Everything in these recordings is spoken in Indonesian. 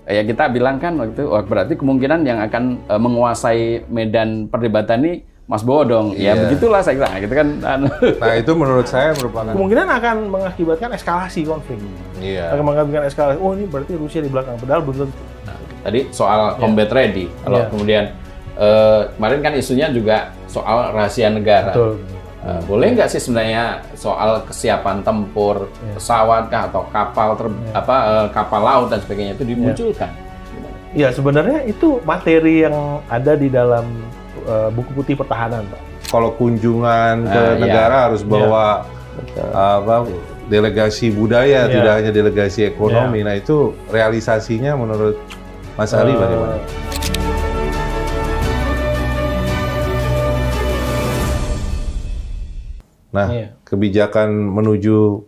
ya kita bilang kan waktu itu, berarti kemungkinan yang akan menguasai medan perdebatan ini Mas Bowo dong. Ya begitulah saya kira, gitu kan. Nah itu menurut saya merupakan kemungkinan akan mengakibatkan eskalasi konflik. Akan mengakibatkan eskalasi. Oh ini berarti Rusia di belakang, padahal belum tentu. Nah, tadi soal combat ready, kalau kemudian kemarin kan isunya juga soal rahasia negara. Betul. Boleh nggak sih sebenarnya soal kesiapan tempur, pesawat kah, atau kapal kapal laut dan sebagainya itu dimunculkan? Ya sebenarnya itu materi yang ada di dalam buku putih pertahanan, Pak. Kalau kunjungan ke negara harus bawa delegasi budaya, tidak hanya delegasi ekonomi. Nah itu realisasinya menurut Mas Ali bagaimana? Nah, kebijakan menuju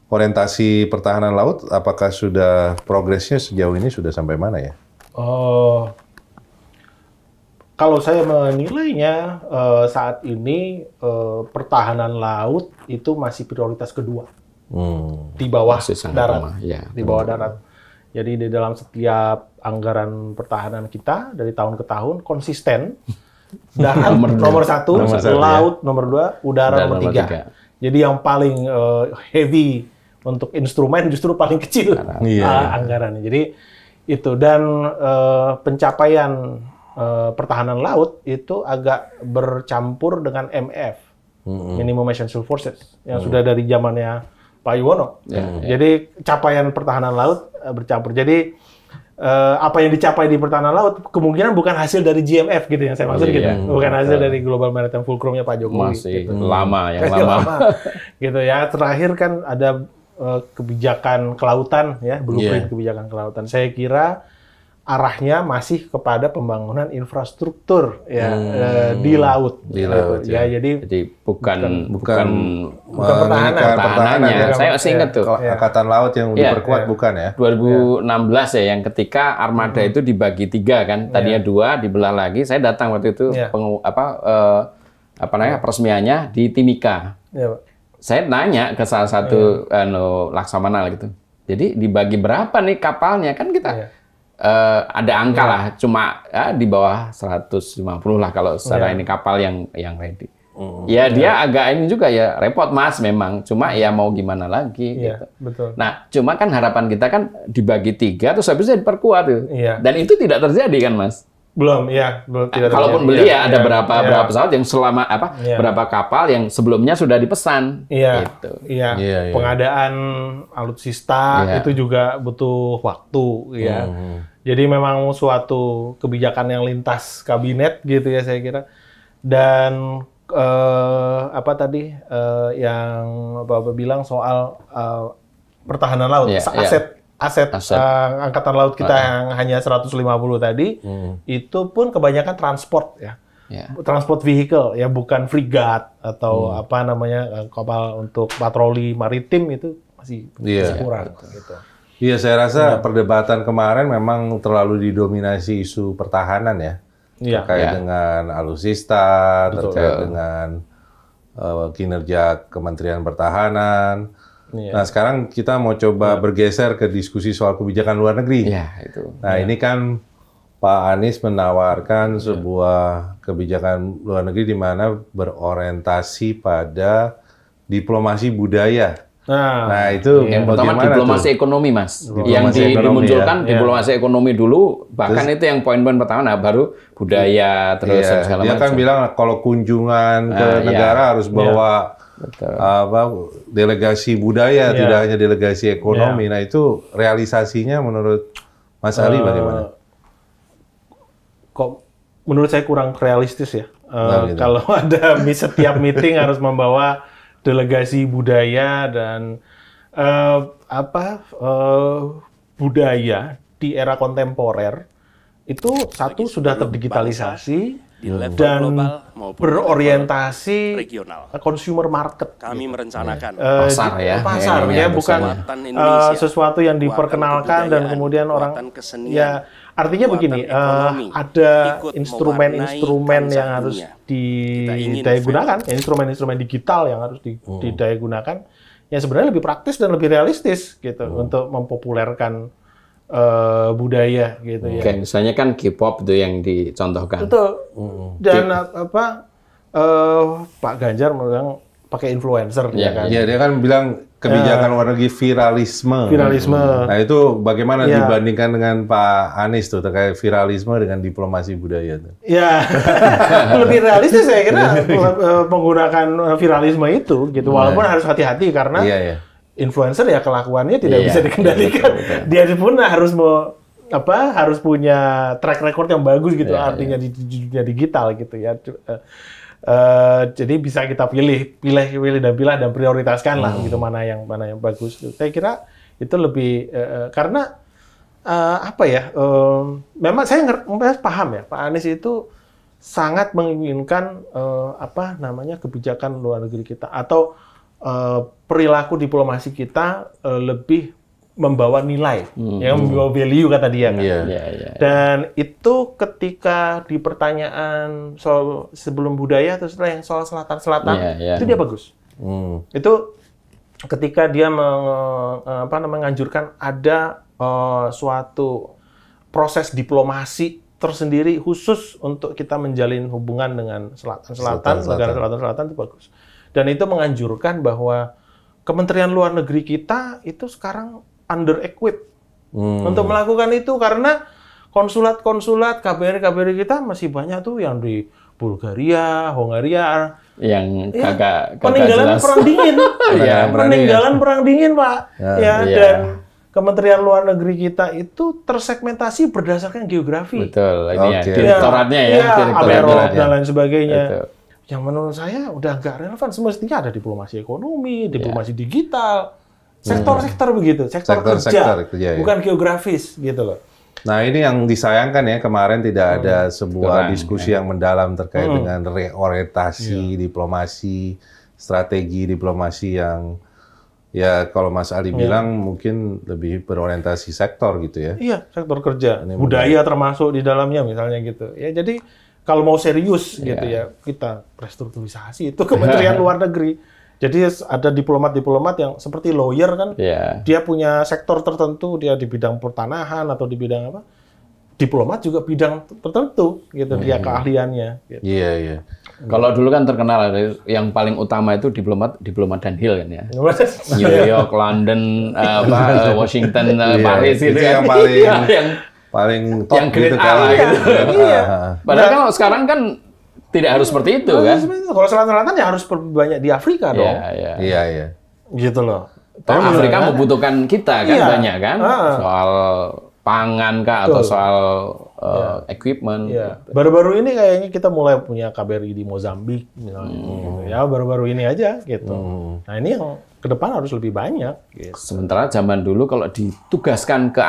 orientasi pertahanan laut, apakah sudah progresnya sejauh ini sudah sampai mana ya? Kalau saya menilainya saat ini pertahanan laut itu masih prioritas kedua di bawah darat, di bawah darat. Jadi di dalam setiap anggaran pertahanan kita dari tahun ke tahun konsisten. Darat nomor satu, laut nomor 2, udara nomor 3. Jadi yang paling heavy untuk instrumen justru paling kecil anggarannya. Jadi itu, dan pencapaian pertahanan laut itu agak bercampur dengan MF, Minimum Essential Forces, yang sudah dari zamannya Pak Yuwono. Jadi capaian pertahanan laut bercampur. Jadi apa yang dicapai di pertahanan laut kemungkinan bukan hasil dari GMF gitu yang saya maksud gitu, bukan hasil dari Global Maritime Fulcrum-nya Pak Jokowi. Masih gitu. lama gitu ya. Terakhir kan ada kebijakan kelautan ya, blueprint kebijakan kelautan. Saya kira arahnya masih kepada pembangunan infrastruktur ya di laut. Di laut ya. Jadi bukan pertahanannya. Saya masih ingat tuh. Angkatan laut yang diperkuat bukan ya? 2016 ya, yang ketika armada itu dibagi 3 kan, tadinya 2 dibelah lagi. Saya datang waktu itu peresmiannya di Timika. Saya nanya ke salah satu laksamana gitu. Jadi dibagi berapa nih kapalnya, kan kita ada angka lah, cuma di bawah 150 lah kalau secara ini kapal yang ready. Dia agak ini juga ya, repot Mas memang, cuma ya mau gimana lagi gitu. Betul. Nah, cuma kan harapan kita kan dibagi 3 terus habisnya diperkuat tuh. Dan itu tidak terjadi kan Mas? Belum tidak. Kalaupun beli ada berapa pesawat yang selama berapa kapal yang sebelumnya sudah dipesan. Gitu. Pengadaan alutsista itu juga butuh waktu ya. Jadi memang suatu kebijakan yang lintas kabinet gitu ya saya kira. Dan yang Bapak bilang soal pertahanan laut, aset angkatan laut kita yang hanya 150 tadi, itu pun kebanyakan transport ya. Transport vehicle ya, bukan frigat atau kapal untuk patroli maritim, itu masih kurang gitu. Iya, saya rasa perdebatan kemarin memang terlalu didominasi isu pertahanan ya. Terkait dengan alutsista, terkait dengan kinerja Kementerian Pertahanan. Nah, sekarang kita mau coba bergeser ke diskusi soal kebijakan luar negeri. Nah, ini kan Pak Anies menawarkan sebuah kebijakan luar negeri di mana berorientasi pada diplomasi budaya. Nah, itu yang pertama diplomasi ekonomi, Mas. Dimunculkan diplomasi ekonomi dulu, bahkan terus, itu yang poin-poin pertama, baru budaya terus segala macam. Dia kan bilang kalau kunjungan ke negara harus bawa delegasi budaya, tidak hanya delegasi ekonomi. Nah, itu realisasinya menurut Mas Ali bagaimana? Menurut saya kurang realistis ya. Kalau ada setiap meeting harus membawa delegasi budaya dan budaya di era kontemporer itu sudah terdigitalisasi dan berorientasi consumer market. Kami merencanakan pasar bukan sesuatu yang diperkenalkan dan kemudian orang artinya begini, ada instrumen-instrumen yang harus didayagunakan, instrumen-instrumen digital yang harus didayagunakan, yang sebenarnya lebih praktis dan lebih realistis gitu untuk mempopulerkan budaya gitu ya. Kayak misalnya kan K-pop itu yang dicontohkan. Betul. Dan Pak Ganjar bilang pakai influencer ya kan. Iya, dia kan bilang kebijakan luar negeri viralisme. Nah, itu bagaimana dibandingkan dengan Pak Anies tuh terkait viralisme dengan diplomasi budaya tuh? Ya, lebih realistis saya kira menggunakan viralisme itu gitu. Walaupun harus hati-hati karena influencer ya kelakuannya tidak bisa dikendalikan. Dia pun harus punya track record yang bagus gitu, artinya di dunia digital gitu ya. Jadi bisa kita pilih dan prioritaskan lah gitu mana yang bagus. Saya kira itu lebih karena memang saya paham ya Pak Anies itu sangat menginginkan kebijakan luar negeri kita atau perilaku diplomasi kita lebih membawa nilai, yang membawa value kata dia kan. Dan itu ketika di pertanyaan soal sebelum budaya atau setelah yang soal selatan-selatan itu dia bagus. Itu ketika dia menganjurkan ada suatu proses diplomasi tersendiri khusus untuk kita menjalin hubungan dengan selatan-selatan, negara selatan-selatan itu bagus. Dan itu menganjurkan bahwa Kementerian Luar Negeri kita itu sekarang under-equipped untuk melakukan itu karena konsulat-konsulat, KBRI kita masih banyak tuh yang di Bulgaria, Hongaria, yang kagak peninggalan jelas. Perang Dingin, peninggalan Perang Dingin Pak, dan Kementerian Luar Negeri kita itu tersegmentasi berdasarkan geografi. Betul, ini direktoratnya Amerot dan lain sebagainya. Betul. Yang menurut saya udah nggak relevan, semestinya ada diplomasi ekonomi, diplomasi digital, sektor-sektor begitu, sektor kerja, bukan geografis gitu loh. Nah ini yang disayangkan ya, kemarin tidak ada sebuah diskusi yang mendalam terkait dengan reorientasi diplomasi, strategi diplomasi yang ya kalau Mas Ali bilang mungkin lebih berorientasi sektor gitu ya. Iya, sektor kerja, budaya termasuk di dalamnya misalnya gitu. Ya jadi kalau mau serius gitu ya, kita restrukturisasi itu Kementerian Luar Negeri. Jadi ada diplomat-diplomat yang seperti lawyer kan, dia punya sektor tertentu, dia di bidang pertanahan atau di bidang apa. Diplomat juga bidang tertentu gitu, dia keahliannya. Gitu. Iya. Kalau dulu kan terkenal yang paling utama itu diplomat dan Hill kan ya. New York, London, Washington, Paris gitu yang paling top yang gitu kali. Padahal kalau sekarang kan tidak harus seperti itu kan? Kalau selatan-selatan ya harus banyak di Afrika dong. Iya. Gitu loh. Tapi Afrika membutuhkan kita kan banyak kan? Soal pangan kah atau soal equipment. Baru-baru ini kayaknya kita mulai punya KBRI di Mozambik misalnya. Gitu. Ya baru-baru ini aja gitu. Nah ini yang ke depan harus lebih banyak. Gitu. Sementara zaman dulu kalau ditugaskan ke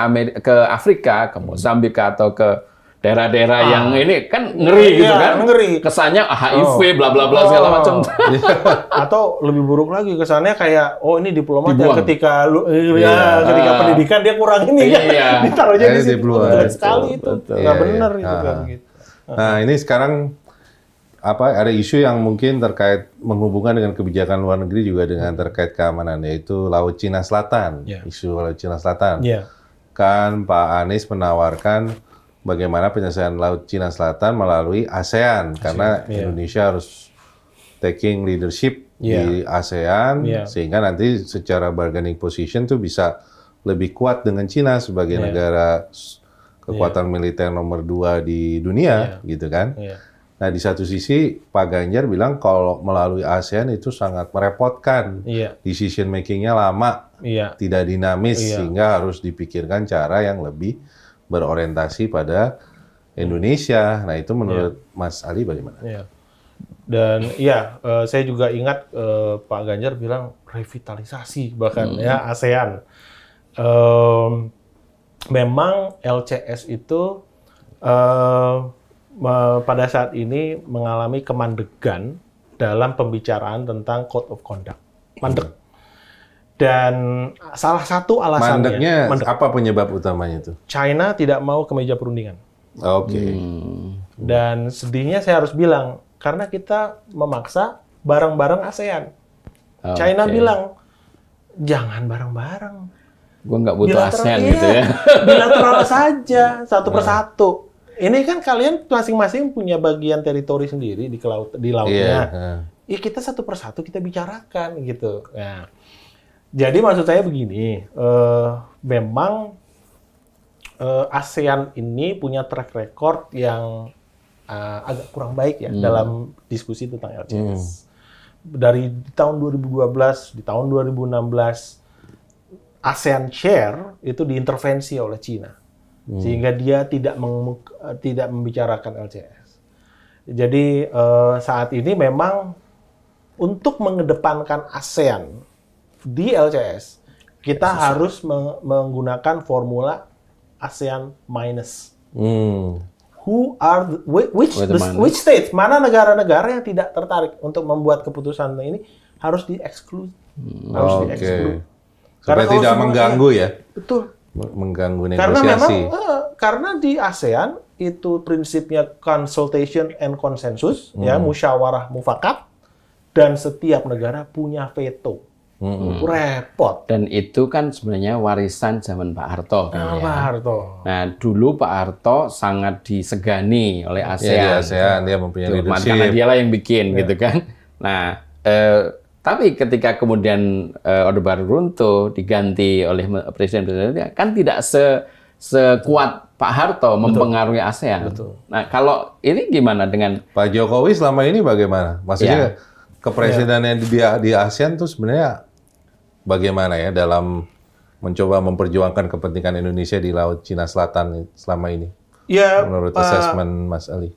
Afrika, ke Mozambik atau ke daerah-daerah yang ini kan ngeri gitu kan? Ngeri. Kesannya HIV bla bla bla segala macam. Atau lebih buruk lagi kesannya kayak ini diplomat yang ketika pendidikan dia kurang ini kan. Ditaruhnya di situ sekali itu. Nggak benar itu kan gitu. Nah, ini sekarang ada isu yang mungkin terkait menghubungkan dengan kebijakan luar negeri juga dengan terkait keamanan, yaitu Laut Cina Selatan. Isu Laut Cina Selatan. Kan Pak Anies menawarkan bagaimana penyelesaian Laut Cina Selatan melalui ASEAN, karena Indonesia harus taking leadership di ASEAN, sehingga nanti secara bargaining position tuh bisa lebih kuat dengan Cina sebagai negara kekuatan militer nomor 2 di dunia, gitu kan. Nah, di satu sisi Pak Ganjar bilang kalau melalui ASEAN itu sangat merepotkan, decision making-nya lama, tidak dinamis, sehingga harus dipikirkan cara yang lebih berorientasi pada Indonesia. Nah, itu menurut Mas Ali bagaimana? Dan saya juga ingat Pak Ganjar bilang revitalisasi bahkan ASEAN. Memang LCS itu pada saat ini mengalami kemandegan dalam pembicaraan tentang Code of Conduct. Mandek. Dan salah satu alasannya... Mandeknya apa penyebab utamanya itu? China tidak mau ke meja perundingan. Dan sedihnya saya harus bilang, karena kita memaksa bareng-bareng ASEAN. China bilang, jangan bareng-bareng. Gue nggak butuh ASEAN gitu ya. Bilateral saja, satu persatu. Ini kan kalian masing-masing punya bagian teritori sendiri di lautnya. Ya kita satu persatu kita bicarakan gitu. Nah, jadi maksud saya begini, memang ASEAN ini punya track record yang agak kurang baik ya dalam diskusi tentang LCS. Dari tahun 2012, di tahun 2016, ASEAN Share itu diintervensi oleh Cina. Sehingga dia tidak membicarakan LCS. Jadi saat ini memang untuk mengedepankan ASEAN di LCS, kita harus menggunakan formula ASEAN minus. Which states? Mana negara-negara yang tidak tertarik untuk membuat keputusan ini harus di-exclude. Harus di-exclude. Supaya tidak mengganggu ya. Betul. Mengganggu negosiasi. Karena memang karena di ASEAN itu prinsipnya consultation and consensus, ya, musyawarah mufakat, dan setiap negara punya veto. Repot. Dan itu kan sebenarnya warisan zaman Pak Harto. Pak Harto. Nah, dulu Pak Harto sangat disegani oleh ASEAN. Ya, di ASEAN dia mempunyai leadership. Karena dialah yang bikin, gitu kan. Nah, tapi ketika kemudian Orde Baru runtuh, diganti oleh presiden-presiden, kan tidak sekuat Pak Harto mempengaruhi ASEAN. Betul. Nah, kalau ini gimana dengan Pak Jokowi selama ini bagaimana? Maksudnya kepresidenan di ASEAN tuh sebenarnya bagaimana ya dalam mencoba memperjuangkan kepentingan Indonesia di Laut Cina Selatan selama ini? Ya, menurut assessment Mas Ali.